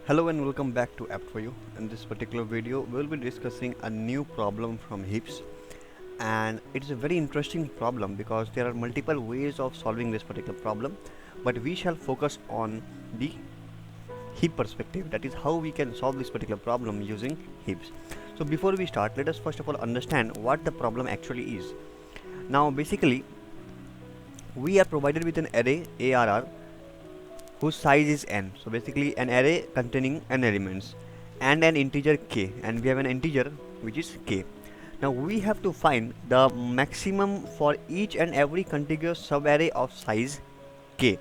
Hello and welcome back to Apt for You. In this particular video, we'll be discussing a new problem from heaps, and it's a very interesting problem because there are multiple ways of solving this particular problem, but we shall focus on the heap perspective. That is how we can solve this particular problem using heaps. So before we start, let us first of all understand what the problem actually is. Now basically, we are provided with an array ARR whose size is n. So basically an array containing n elements and an integer k, and we have an integer which is k. Now we have to find the maximum for each and every contiguous subarray of size k,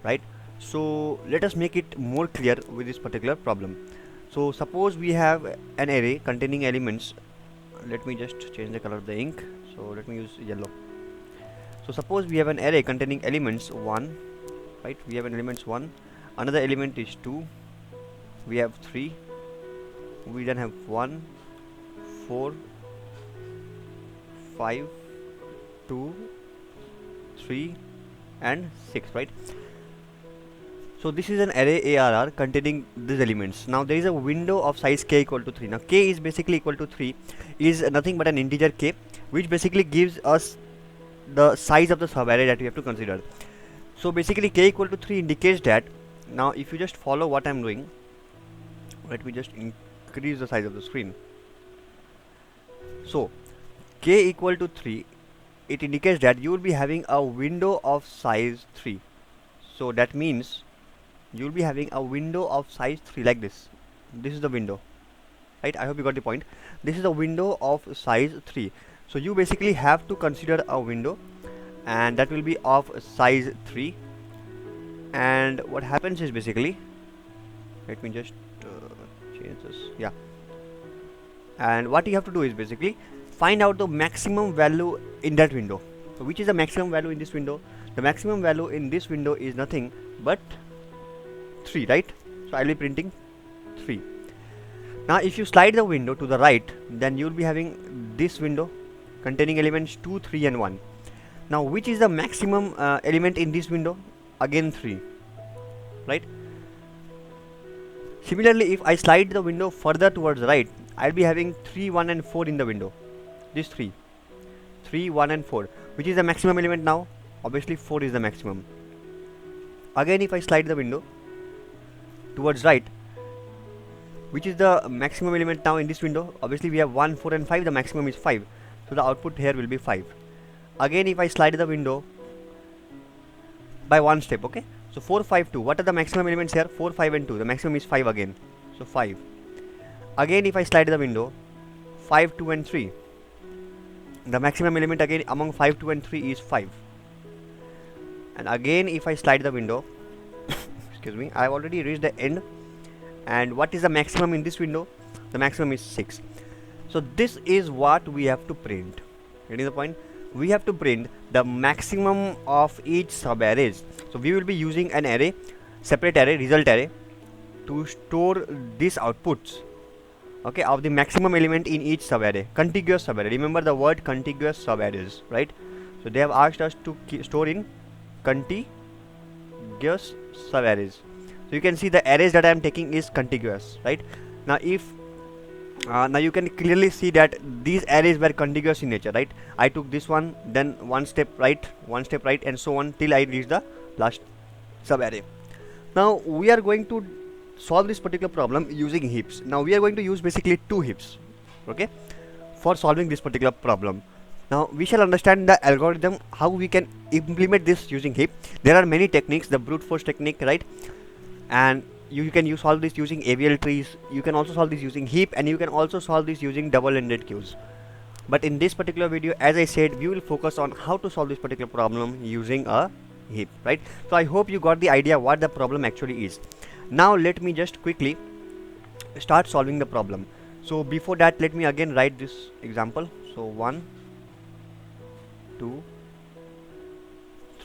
right? So let us make it more clear with this particular problem. So suppose we have an array containing elements. Let me just change the color of the ink. So let me use yellow. So suppose we have an array containing elements 1, right? We have an elements 1, another element is 2, we have 3, we then have 1, 4, 5, 2, 3 and 6, right? So this is an array ARR containing these elements. Now there is a window of size k equal to 3. Now k is basically equal to 3, is nothing but an integer k, which basically gives us the size of the subarray that we have to consider. So basically k equal to 3 indicates that, now if you just follow what I'm doing, let me just increase the size of the screen. So k equal to 3, it indicates that you will be having a window of size 3. So that means you will be having a window of size 3 like this. This is the window, right? I hope you got the point. This is a window of size 3. So you basically have to consider a window, and that will be of size 3. And what happens is basically, let me just change this, yeah. And what you have to do is basically find out the maximum value in that window. So which is the maximum value in this window? The maximum value in this window is nothing but 3, right? So I'll be printing 3. Now if you slide the window to the right, then you'll be having this window containing elements 2, 3 and 1. Now which is the maximum element in this window? Again 3, right? Similarly, if I slide the window further towards the right, I'll be having 3, 1 and 4 in the window. This 3, 1 and 4. Which is the maximum element now? Obviously 4 is the maximum. Again if I slide the window towards right, which is the maximum element now in this window? Obviously we have 1, 4 and 5. The maximum is 5. So the output here will be 5. Again if I slide the window by one step, okay? So 4, 5, 2. What are the maximum elements here? 4, 5 and 2. The maximum is 5 again. So 5. Again if I slide the window 5, 2 and 3. The maximum element again among 5, 2 and 3 is 5. And again if I slide the window excuse me, I have already reached the end. And what is the maximum in this window? The maximum is 6. So this is what we have to print. Getting the point? We have to print the maximum of each subarrays. So we will be using an array, separate array, result array, to store these outputs, okay, of the maximum element in each subarray, contiguous subarray. Remember the word contiguous subarrays, right? So they have asked us to store in contiguous subarrays. So you can see the arrays that I am taking is contiguous, right? Now if now you can clearly see that these arrays were contiguous in nature, right? I took this one, then one step right, and so on till I reach the last subarray. Now we are going to solve this particular problem using heaps. Now we are going to use basically 2 heaps, okay, for solving this particular problem. Now we shall understand the algorithm, how we can implement this using heap. There are many techniques, the brute force technique, right? And you can solve this using AVL trees. You can also solve this using heap, and you can also solve this using double-ended queues. But in this particular video, as I said, we will focus on how to solve this particular problem using a heap, right? So I hope you got the idea what the problem actually is. Now let me just quickly start solving the problem. So before that, let me again write this example. So 1, 2,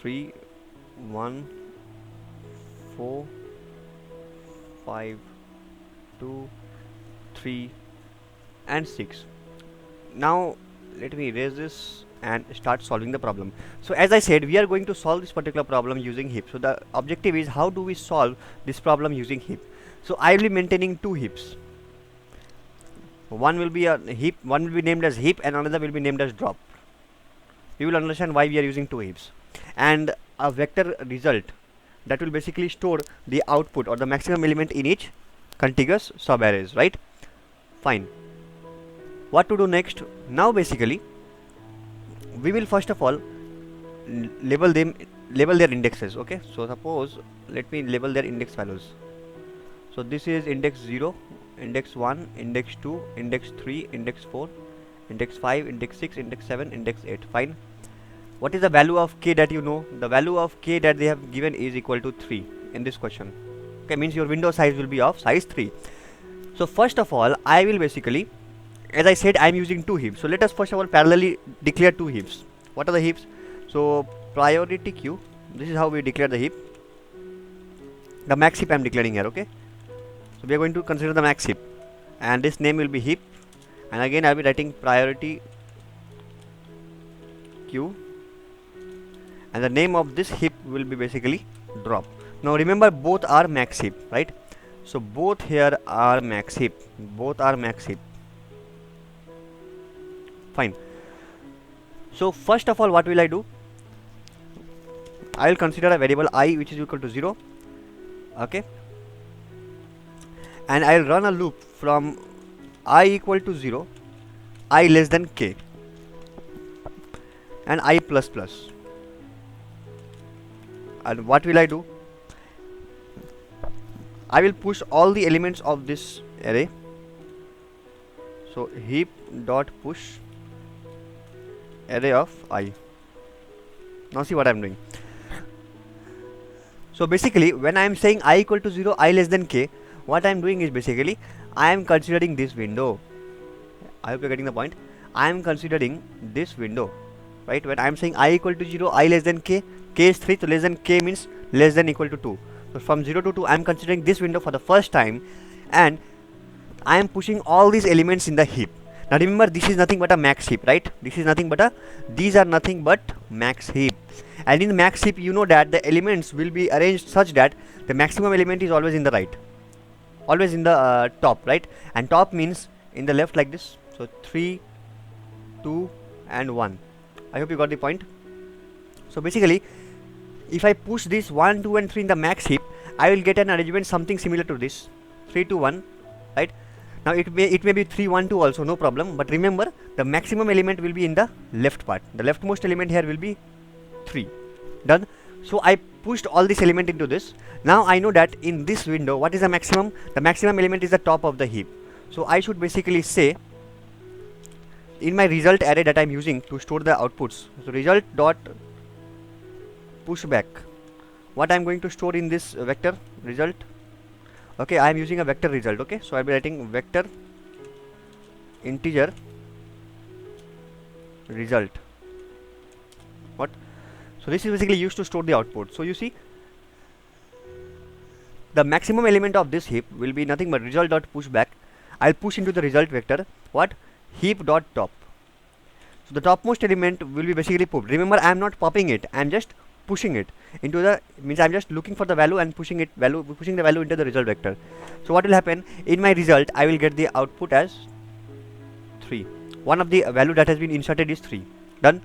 3, 1, 4, 5, 2, 3 and 6. Now let me erase this and start solving the problem. So as I said, we are going to solve this particular problem using heap. So the objective is, how do we solve this problem using heap? So I will be maintaining two heaps. One will be a heap, one will be named as heap, and another will be named as drop. You will understand why we are using two heaps. And a vector result that will basically store the output or the maximum element in each contiguous subarrays, right? Fine. What to do next? Now basically we will first of all label their indexes. Okay, so suppose let me label their index values. So this is index 0, index 1, index 2, index 3, index 4, index 5, index 6, index 7, index 8. Fine. What is the value of k that you know? The value of k that they have given is equal to 3 in this question. Okay, means your window size will be of size 3. So first of all, I will basically, as I said, I am using two heaps. So let us first of all parallelly declare two heaps. What are the heaps? So priority queue, this is how we declare the heap. The max heap I am declaring here, okay? So we are going to consider the max heap, and this name will be heap, and again I will be writing priority queue, and the name of this heap will be basically drop. Now remember, both are max heap, right? So both here are max heap, both are max heap. Fine. So first of all, what will I do? I will consider a variable I which is equal to 0, okay, and I will run a loop from I equal to 0, I less than k, and I plus plus. And what will I do? I will push all the elements of this array. So heap dot push array of I. Now see what I am doing. So basically, when I am saying I equal to 0, I less than k, what I am doing is basically I am considering this window. I hope you are getting the point. I am considering this window, right? When I am saying I equal to 0, I less than k, k is 3, so less than k means less than equal to 2. So from 0 to 2, I am considering this window for the first time, and I am pushing all these elements in the heap. Now remember, this is nothing but a max heap, right? This is nothing but a, these are nothing but max heap. And in the max heap, you know that the elements will be arranged such that the maximum element is always in the right, always in the top, right? And top means in the left like this. So 3, 2 and 1. I hope you got the point. So basically, if I push this 1, 2 and 3 in the max heap, I will get an arrangement something similar to this, 3, 2, 1, right? Now it may be 3, 1, 2 also, no problem, but remember the maximum element will be in the left part. The leftmost element here will be 3. Done. So I pushed all this element into this. Now I know that in this window, what is the maximum? The maximum element is the top of the heap. So I should basically say, in my result array that I am using to store the outputs, so result dot pushback, what I am going to store in this vector result. Okay, I am using a vector result. Okay, so I will be writing vector integer result. What? So this is basically used to store the output. So you see, the maximum element of this heap will be nothing but result dot pushback. I'll push into the result vector what? Heap dot top. So the topmost element will be basically popped. Remember, I am not popping it, I am just pushing it into the, means I am just looking for the value and pushing the value into the result vector. So what will happen in my result? I will get the output as 3. One of the value that has been inserted is 3. Done.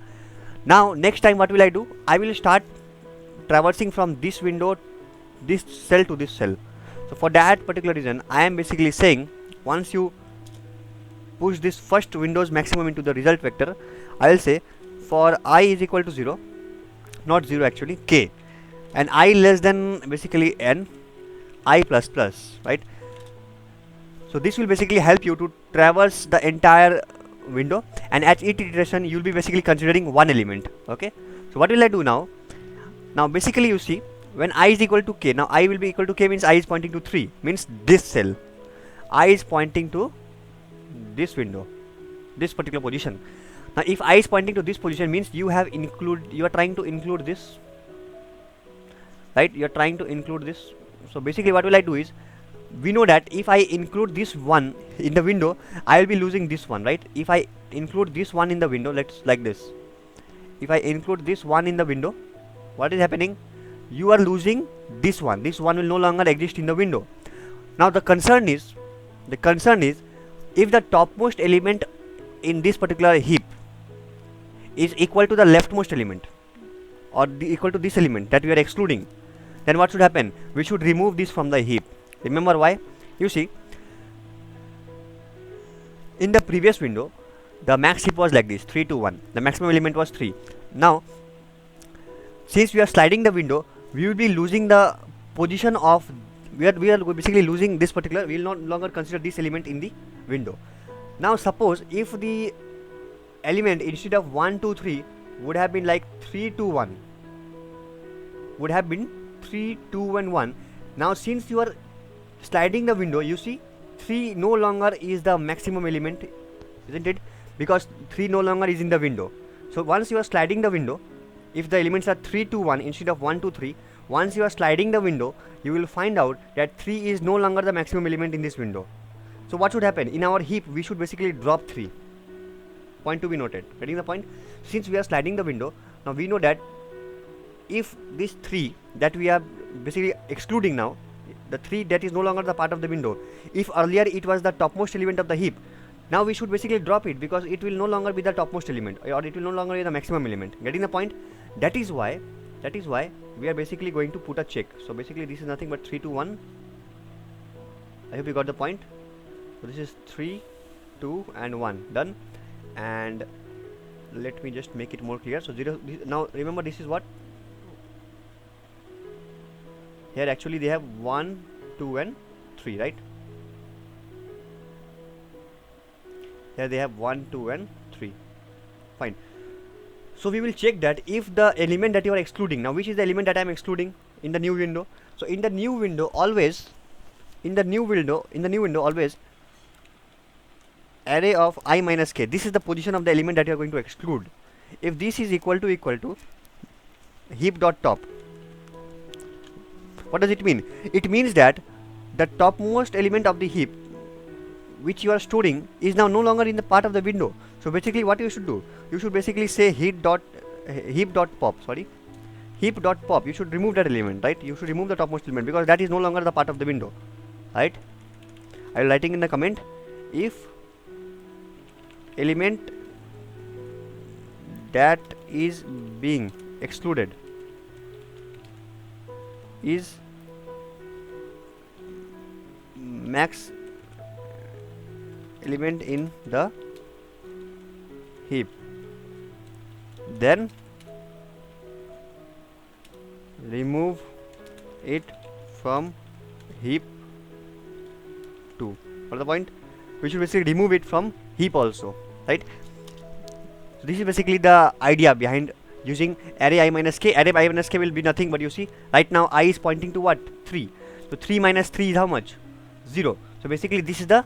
Now next time what will I do? I will start traversing from this window, this cell to this cell. So for that particular reason, I am basically saying, once you push this first window's maximum into the result vector, I will say for I is equal to 0, not 0 actually, k, and I less than basically n, I plus plus, right? So this will basically help you to traverse the entire window, and at each iteration you will be basically considering one element. Okay, so what will I do now? Now basically you see, when I is equal to k, now I will be equal to k means I is pointing to 3, means this cell. I is pointing to this window, this particular position. Now if I is pointing to this position means you are trying to include this, right? You are trying to include this. So basically what will I do is, we know that if I include this one in the window, I will be losing this one, right? If I include this one in the window, let's like this. If I include this one in the window, what is happening? You are losing this one. This one will no longer exist in the window. Now the concern is if the topmost element in this particular heap is equal to the leftmost element or equal to this element that we are excluding, then what should happen? We should remove this from the heap. Remember why? You see, in the previous window the max heap was like this, 3 to 1. The maximum element was 3. Now since we are sliding the window, we will be losing the position of, we are basically losing this particular, we will no longer consider this element in the window. Now suppose if the element instead of 1 2 3 would have been like 3 2 1, would have been 3 2 and 1. Now since you are sliding the window, you see 3 no longer is the maximum element, isn't it? Because 3 no longer is in the window. So once you are sliding the window, if the elements are 3 2 1 instead of 1 2 3, once you are sliding the window, you will find out that 3 is no longer the maximum element in this window. So what should happen? In our heap, we should basically drop 3. Point to be noted. Getting the point? Since we are sliding the window, now we know that if this 3 that we are basically excluding now, the 3 that is no longer the part of the window, if earlier it was the topmost element of the heap, now we should basically drop it because it will no longer be the topmost element, or it will no longer be the maximum element. Getting the point? That is why we are basically going to put a check. So basically this is nothing but 3 to 1. I hope you got the point. So this is 3 2 and 1 done. And let me just make it more clear. So 0, now remember this is what, here actually they have 1 2 and 3, right? Here they have 1 2 and 3. Fine. So we will check that if the element that you are excluding, now which is the element that I am excluding in the new window. So in the new window always, always array of I minus k, this is the position of the element that you are going to exclude. If this is equal to heap dot top, what does it mean? It means that the topmost element of the heap which you are storing is now no longer in the part of the window. So basically what you should do, you should basically say heap dot pop, you should remove that element, right? You should remove the topmost element because that is no longer the part of the window, right? I am writing in the comment, if element that is being excluded is max element in the heap, then remove it from heap 2. What is the point? We should basically remove it from heap also, right? So this is basically the idea behind using array I minus k. Array I minus k will be nothing but, you see right now I is pointing to what? 3. So 3 minus 3 is how much? 0. So basically this is the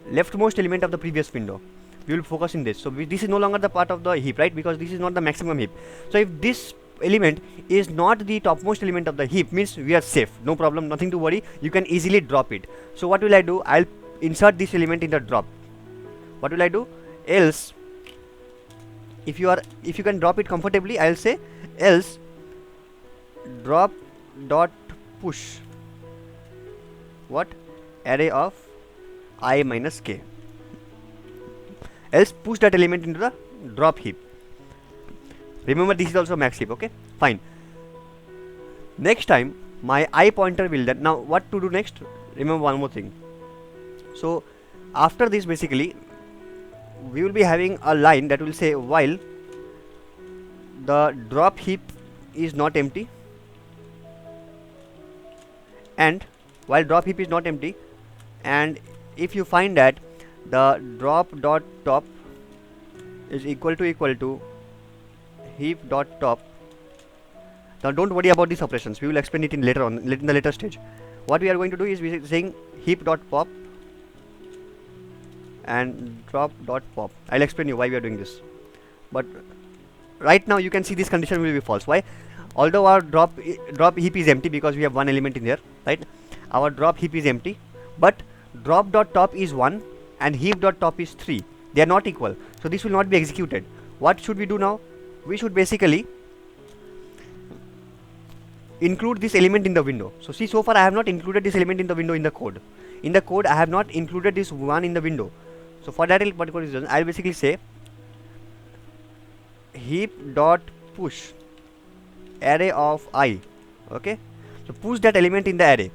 leftmost element of the previous window. We will focus in this. So this is no longer the part of the heap, right? Because this is not the maximum heap. So if this element is not the topmost element of the heap, means we are safe, no problem, nothing to worry, you can easily drop it. So what will I do? I'll insert this element in the drop. What will I do? Else, if you can drop it comfortably, I'll say else drop dot push what? Array of I minus k. Else push that element into the drop heap. Remember this is also max heap, okay? Fine. Next time my I pointer will then, now what to do next? Remember one more thing. So after this basically we will be having a line that will say while the drop heap is not empty, and while drop heap is not empty, and if you find that the drop dot top is equal to heap dot top. Now don't worry about these operations, we will explain it in later on, in the later stage. What we are going to do is we are saying heap dot pop and drop dot pop. I'll explain you why we are doing this, but right now you can see this condition will be false. Why? Although our drop heap is empty because we have one element in there, right? Our drop heap is empty, but drop dot top is 1 and heap dot top is 3. They are not equal, so this will not be executed. What should we do now? We should basically include this element in the window. So see, so far I have not included this element in the window in the code. In the code I have not included this one in the window. So for that particular reason, I will basically say heap dot push array of I. Okay, so push that element in the array,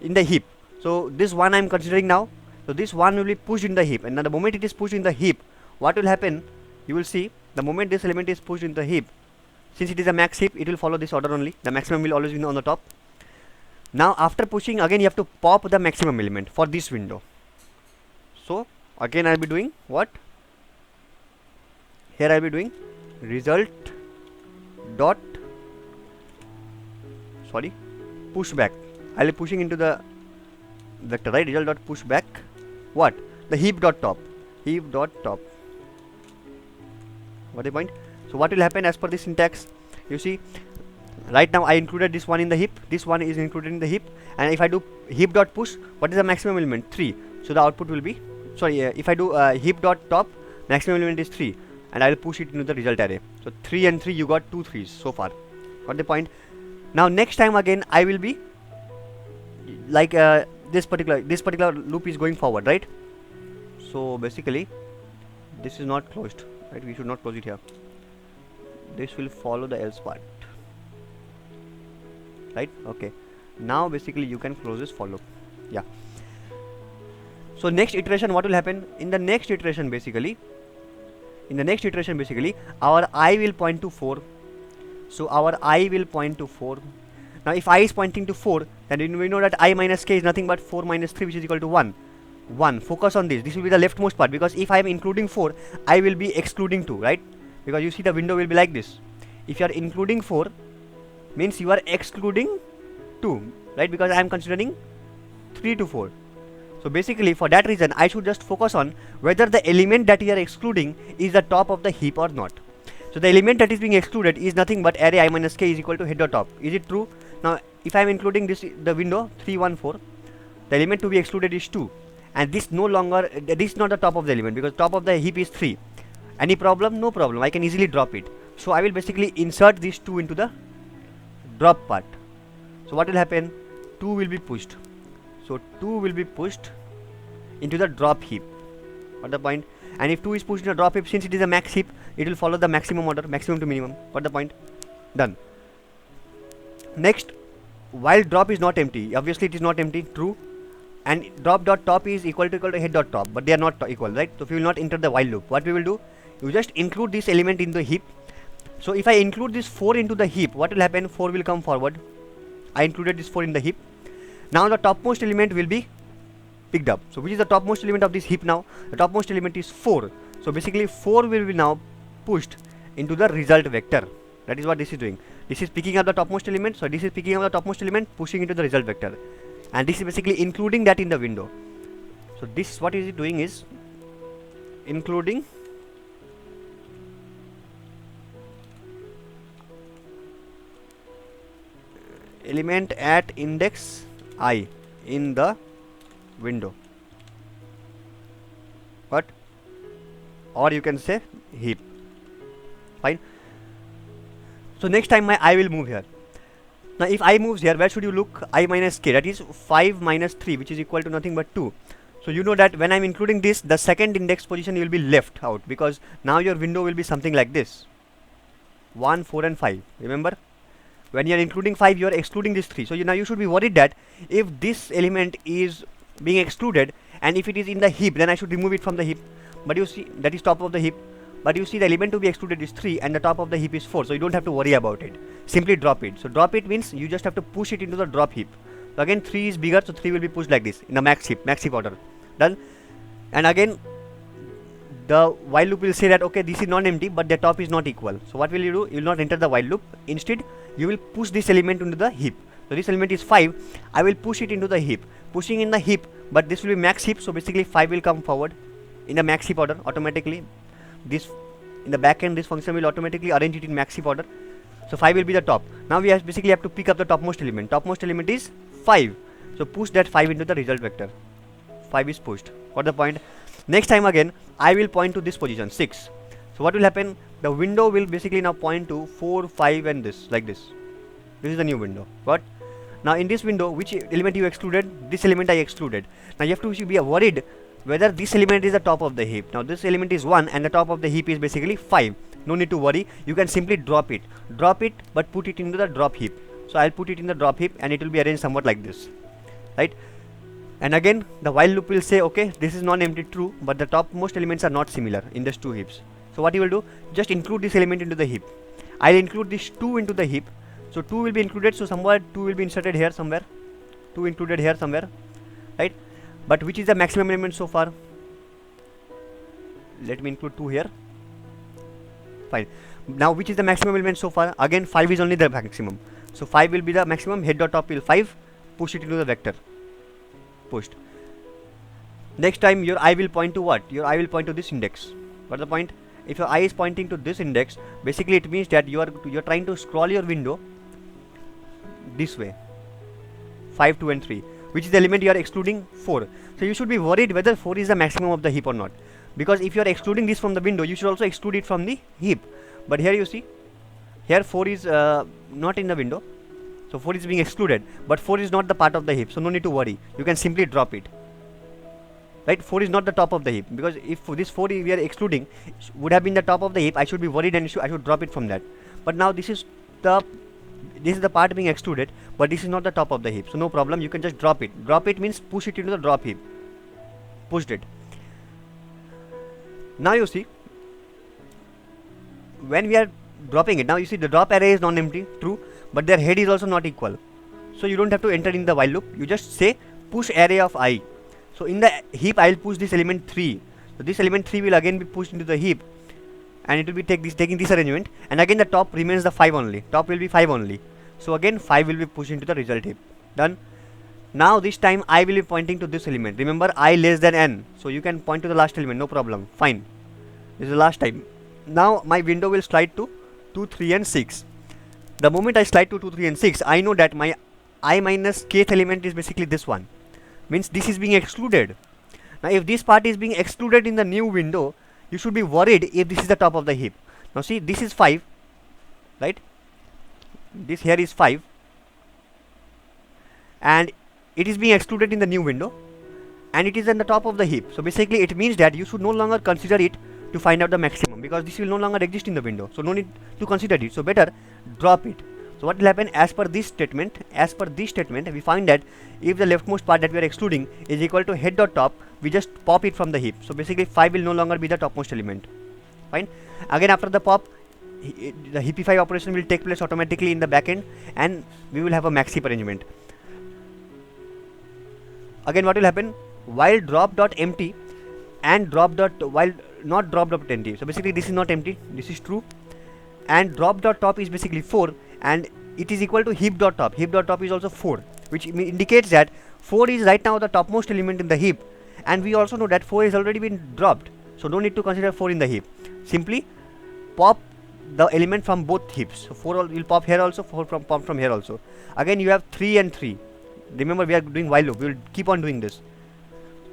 in the heap. So this one I am considering now. So this one will be pushed in the heap, and now the moment it is pushed in the heap, what will happen? You will see the moment this element is pushed in the heap, since it is a max heap, it will follow this order only. The maximum will always be on the top. Now after pushing, again you have to pop the maximum element for this window. So again I will be doing what? Here I will be doing result dot push back. I will be pushing into the vector, right? Result dot push back what? The heap dot top. Heap dot top. What the point? So what will happen as per this syntax? You see, right now I included this one in the heap. This one is included in the heap, and if I do heap dot push, what is the maximum element? 3. So the output will be, sorry, if I do heap dot top, maximum element is 3, and I will push it into the result array. So 3 and 3, you got 2 3s so far. Got the point? Now next time again I will be like this particular loop is going forward, right? So basically this is not closed, right? We should not close it here. This will follow the else part, right? Okay, now basically you can close this for loop. Yeah. So next iteration, what will happen? In the next iteration basically, our I will point to 4. So our I will point to 4. Now if I is pointing to 4, then we know that I minus k is nothing but 4 minus 3, which is equal to 1. Focus on this. This will be the leftmost part, because if I am including 4, I will be excluding 2, right? Because you see the window will be like this. If you are including 4, means you are excluding 2, right? Because I am considering 3 to 4. So basically for that reason, I should just focus on whether the element that you are excluding is the top of the heap or not. So the element that is being excluded is nothing but array I minus k is equal to head dot top. Is it true? Now if I am including this, the window 3 1 4, the element to be excluded is 2, and this no longer, this is not the top of the element, because top of the heap is 3. Any problem? No problem, I can easily drop it. So I will basically insert this 2 into the drop part. So what will happen? 2 will be pushed. So 2 will be pushed into the drop heap. What the point? And if 2 is pushed in a drop heap, since it is a max heap, it will follow the maximum order, maximum to minimum. What the point? Done. Next, while drop is not empty, obviously it is not empty, true, and drop dot top is equal to head dot top, but they are not equal, right? So we will not enter the while loop. What we will do, you just include this element in the heap. So if I include this 4 into the heap, what will happen? 4 will come forward. I included this 4 in the heap. Now the topmost element will be picked up. So which is the topmost element of this heap now? The topmost element is 4. So basically 4 will be now pushed into the result vector. That is what this is doing. This is picking up the topmost element. So this is picking up the topmost element, pushing into the result vector, and this is basically including that in the window. So this, what is it doing is including element at index I in the window. What? Or you can say heap. Fine. So next time my I will move here. Now if I moves here, where should you look? I minus k, that is 5 minus 3, which is equal to nothing but 2. So you know that when I am including this, the second index position will be left out, because now your window will be something like this: 1 4 and 5. Remember, when you are including 5, you are excluding this 3. So now you should be worried that if this element is being excluded, and if it is in the heap, then I should remove it from the heap. But you see, that is top of the heap. But you see the element to be excluded is 3, and the top of the heap is 4. So you don't have to worry about it. Simply drop it. So drop it means you just have to push it into the drop heap. So again 3 is bigger, so 3 will be pushed like this in the max heap order. Done. And again the while loop will say that okay, this is non-empty, but the top is not equal. So what will you do? You will not enter the while loop. Instead you will push this element into the heap. So this element is 5. I will push it into the heap. Pushing in the heap, but this will be max heap. So basically 5 will come forward in the max heap order automatically. This in the back end, this function will automatically arrange it in max heap order. So 5 will be the top. Now we basically have to pick up the topmost element. Topmost element is 5. So push that 5 into the result vector. 5 is pushed. Got the point? Next time again, I will point to this position 6. So what will happen? The window will basically now point to 4, 5 and this, like this. This is the new window. Got? Now in this window, which element you excluded? This element I excluded. Now you have to be worried whether this element is the top of the heap. Now this element is 1 and the top of the heap is basically 5. No need to worry. You can simply drop it. Drop it, but put it into the drop heap. So I'll put it in the drop heap and it will be arranged somewhat like this. Right? And again, the while loop will say, okay, this is non-empty true, but the topmost elements are not similar in these two heaps. So what you will do? Just include this element into the heap. I'll include this 2 into the heap. So 2 will be included. So somewhere 2 will be inserted here somewhere. 2 included here somewhere. Right? But which is the maximum element so far? Let me include 2 here. Fine. Now which is the maximum element so far? Again 5 is only the maximum. So 5 will be the maximum. Head dot top will 5. Push it into the vector. Pushed. Next time your eye will point to what? Your eye will point to this index. What's the point? If your eye is pointing to this index, basically it means that you are trying to scroll your window this way. 5, 2 and 3. Which is the element you are excluding? 4. So you should be worried whether 4 is the maximum of the heap or not. Because if you are excluding this from the window, you should also exclude it from the heap. But here you see, here 4 is not in the window. So 4 is being excluded, but 4 is not the part of the heap, so no need to worry. You can simply drop it. Right? 4 is not the top of the heap, because if this 4 we are excluding would have been the top of the heap, I should be worried and I should drop it from that. But now this is the part being excluded, but this is not the top of the heap, so no problem. You can just drop it. Drop it means push it into the drop heap. Pushed it. Now you see, when we are dropping it, now you see the drop array is non-empty, true, but their head is also not equal. So you don't have to enter in the while loop. You just say push array of I. So in the heap I will push this element 3. So this element 3 will again be pushed into the heap, and it will be taking this arrangement, and again the top remains the 5 only. Top will be 5 only. So again 5 will be pushed into the result heap. Done. Now this time I will be pointing to this element. Remember, I less than n. So you can point to the last element, no problem. Fine. This is the last time. Now my window will slide to 2, 3 and 6. The moment I slide to 2, 3 and 6, I know that my I minus kth element is basically this one. Means this is being excluded. Now if this part is being excluded in the new window, you should be worried if this is the top of the heap. Now see, this is 5, right? This here is 5, and it is being excluded in the new window, and it is in the top of the heap. So basically it means that you should no longer consider it to find out the maximum, because this will no longer exist in the window. So no need to consider it. So better drop it. So what will happen as per this statement? As per this statement, we find that if the leftmost part that we are excluding is equal to head dot top, we just pop it from the heap. So basically 5 will no longer be the topmost element. Fine. Again after the pop, the heapify operation will take place automatically in the backend, and we will have a max heap arrangement. Again what will happen? While drop dot empty and drop dot while not drop dot empty. So basically this is not empty, this is true, and drop dot top is basically 4, and it is equal to heap dot top. Heap dot top is also 4, which indicates that 4 is right now the topmost element in the heap, and we also know that 4 has already been dropped, so no need to consider 4 in the heap. Simply pop the element from both heaps. So 4 will pop here also, 4 pop from here also. Again you have 3 and 3. Remember, we are doing while loop, we will keep on doing this.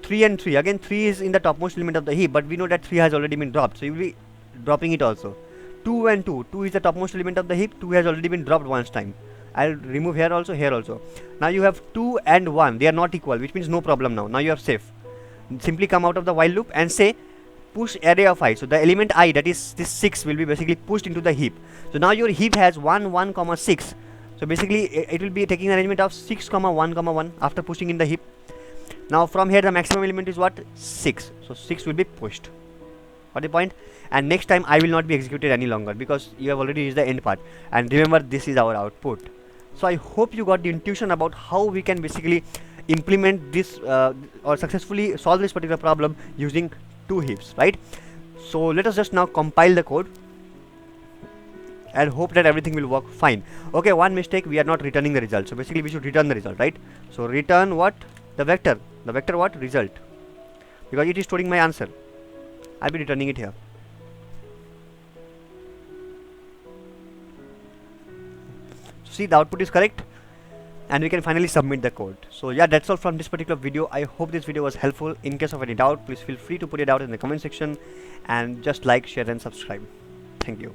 3 and 3, again 3 is in the topmost element of the heap, but we know that 3 has already been dropped, so you will be dropping it also. 2 and 2, 2 is the topmost element of the heap, 2 has already been dropped once time. I'll remove here also, here also. Now you have 2 and 1, they are not equal, which means no problem now. Now you are safe. Simply come out of the while loop and say push array of I. So the element I, that is this 6, will be basically pushed into the heap. So now your heap has 1, 1, 6. So basically it will be taking an arrangement of 6, 1, 1 after pushing in the heap. Now from here the maximum element is what? 6. So 6 will be pushed. Got the point? And next time I will not be executed any longer, because you have already reached the end part. And remember, this is our output. So I hope you got the intuition about how we can basically implement this or successfully solve this particular problem using 2 heaps, right? So let us just now compile the code and hope that everything will work fine. Okay, one mistake, we are not returning the result. So basically we should return the result, right? So return what? The vector. The vector what? Result. Because it is storing my answer. I'll be returning it here. See, the output is correct, and we can finally submit the code. So yeah, that's all from this particular video. I hope this video was helpful. In case of any doubt, please feel free to put it out in the comment section, and just like, share and subscribe. Thank you.